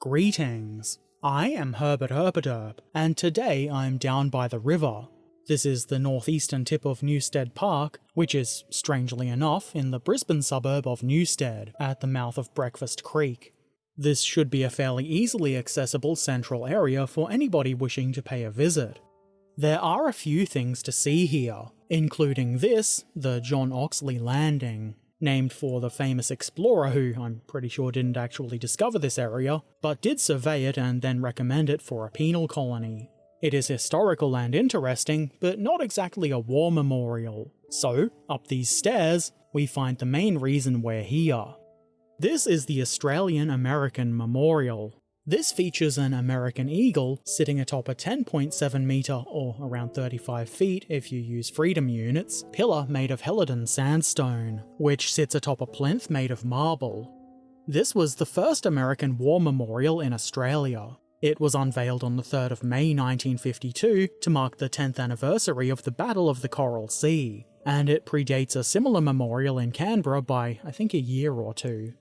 Greetings! I am Herbert Herpaderp, and today I'm down by the river. This is the northeastern tip of Newstead Park, which is, strangely enough, in the Brisbane suburb of Newstead, at the mouth of Breakfast Creek. This should be a fairly easily accessible central area for anybody wishing to pay a visit. There are a few things to see here, including this, the John Oxley Landing, named for the famous explorer who I'm pretty sure didn't actually discover this area, but did survey it and then recommend it for a penal colony. It is historical and interesting, but not exactly a war memorial. So, up these stairs, we find the main reason we're here. This is the Australian-American Memorial. This features an American eagle sitting atop a 10.7 metre, or around 35 feet if you use freedom units, pillar made of Helidon sandstone, which sits atop a plinth made of marble. This was the first American war memorial in Australia. It was unveiled on the 3rd of May 1952 to mark the 10th anniversary of the Battle of the Coral Sea, and it predates a similar memorial in Canberra by, I think, a year or two.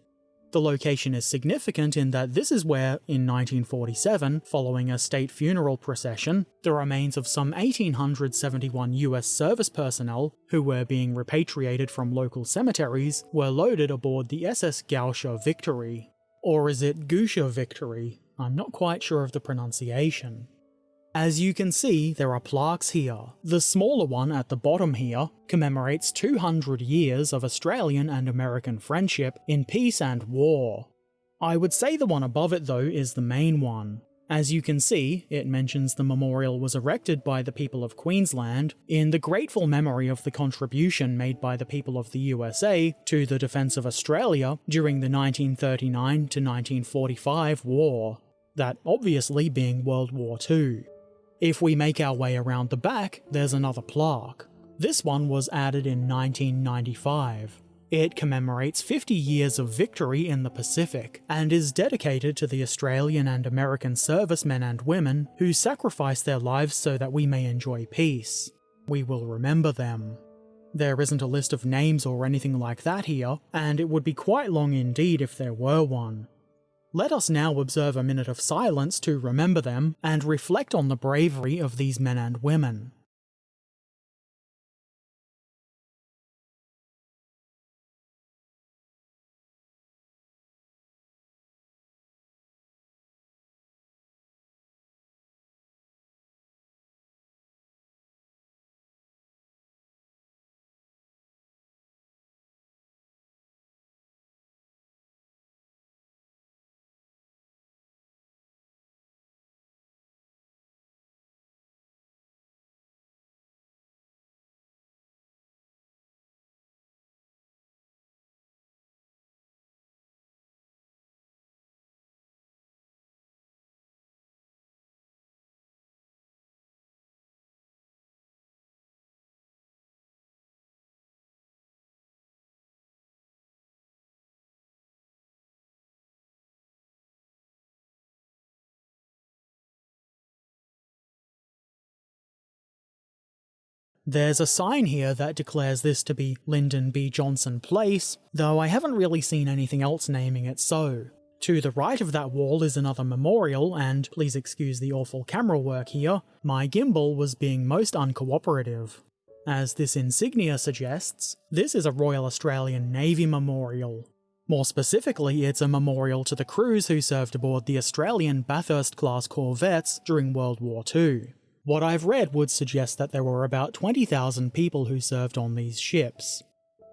The location is significant in that this is where, in 1947, following a state funeral procession, the remains of some 1,871 US service personnel, who were being repatriated from local cemeteries, were loaded aboard the SS Gausha Victory. Or is it Gusha Victory? I'm not quite sure of the pronunciation. As you can see, there are plaques here. The smaller one at the bottom here commemorates 200 years of Australian and American friendship in peace and war. I would say the one above it though is the main one. As you can see, it mentions the memorial was erected by the people of Queensland in the grateful memory of the contribution made by the people of the USA to the defence of Australia during the 1939 to 1945 war, that obviously being World War II. If we make our way around the back, there's another plaque. This one was added in 1995. It commemorates 50 years of victory in the Pacific, and is dedicated to the Australian and American servicemen and women who sacrificed their lives so that we may enjoy peace. We will remember them. There isn't a list of names or anything like that here, and it would be quite long indeed if there were one. Let us now observe a minute of silence to remember them and reflect on the bravery of these men and women. There's a sign here that declares this to be Lyndon B. Johnson Place, though I haven't really seen anything else naming it so. To the right of that wall is another memorial, and please excuse the awful camera work here, my gimbal was being most uncooperative. As this insignia suggests, this is a Royal Australian Navy memorial. More specifically, it's a memorial to the crews who served aboard the Australian Bathurst-class corvettes during World War II. What I've read would suggest that there were about 20,000 people who served on these ships.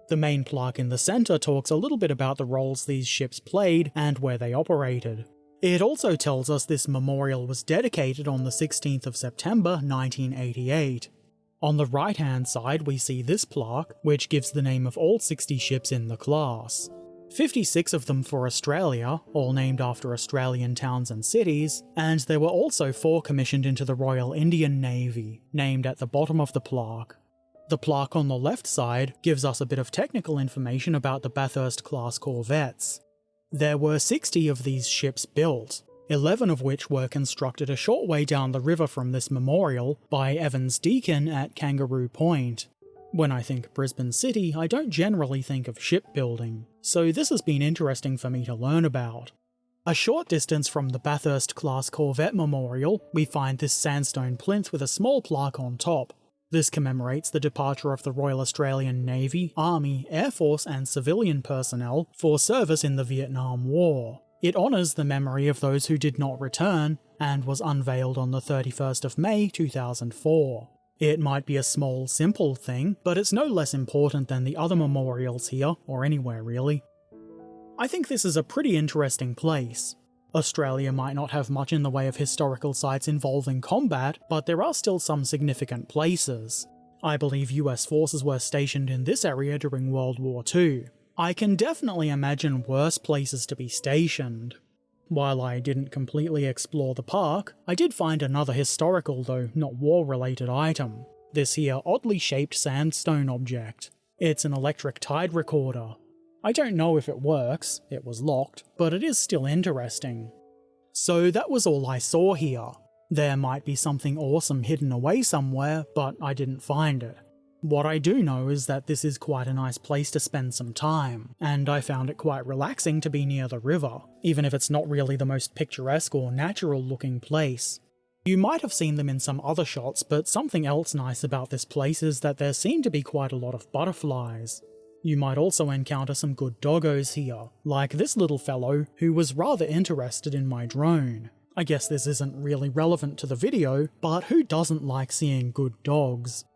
The main plaque in the centre talks a little bit about the roles these ships played and where they operated. It also tells us this memorial was dedicated on the 16th of September 1988. On the right-hand side we see this plaque, which gives the name of all 60 ships in the class. 56 of them for Australia, all named after Australian towns and cities, and there were also 4 commissioned into the Royal Indian Navy, named at the bottom of the plaque. The plaque on the left side gives us a bit of technical information about the Bathurst-class corvettes. There were 60 of these ships built, 11 of which were constructed a short way down the river from this memorial by Evans Deakin at Kangaroo Point. When I think Brisbane City, I don't generally think of shipbuilding, so this has been interesting for me to learn about. A short distance from the Bathurst-class corvette memorial, we find this sandstone plinth with a small plaque on top. This commemorates the departure of the Royal Australian Navy, Army, Air Force and civilian personnel for service in the Vietnam War. It honours the memory of those who did not return, and was unveiled on the 31st of May 2004. It might be a small, simple thing, but it's no less important than the other memorials here, or anywhere really. I think this is a pretty interesting place. Australia might not have much in the way of historical sites involving combat, but there are still some significant places. I believe US forces were stationed in this area during World War II. I can definitely imagine worse places to be stationed. While I didn't completely explore the park, I did find another historical, though not war-related item. This here oddly shaped sandstone object. It's an electric tide recorder. I don't know if it works, it was locked, but it is still interesting. So that was all I saw here. There might be something awesome hidden away somewhere, but I didn't find it. What I do know is that this is quite a nice place to spend some time, and I found it quite relaxing to be near the river, even if it's not really the most picturesque or natural looking place. You might have seen them in some other shots, but something else nice about this place is that there seem to be quite a lot of butterflies. You might also encounter some good doggos here, like this little fellow who was rather interested in my drone. I guess this isn't really relevant to the video, but who doesn't like seeing good dogs?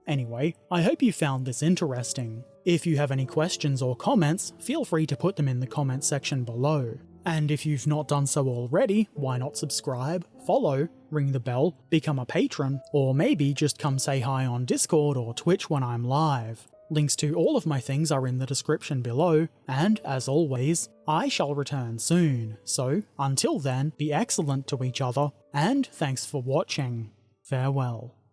Anyway, I hope you found this interesting. If you have any questions or comments, feel free to put them in the comment section below. And if you've not done so already, why not subscribe, follow, ring the bell, become a patron, or maybe just come say hi on Discord or Twitch when I'm live. Links to all of my things are in the description below, and as always, I shall return soon, so until then, be excellent to each other, and thanks for watching. Farewell.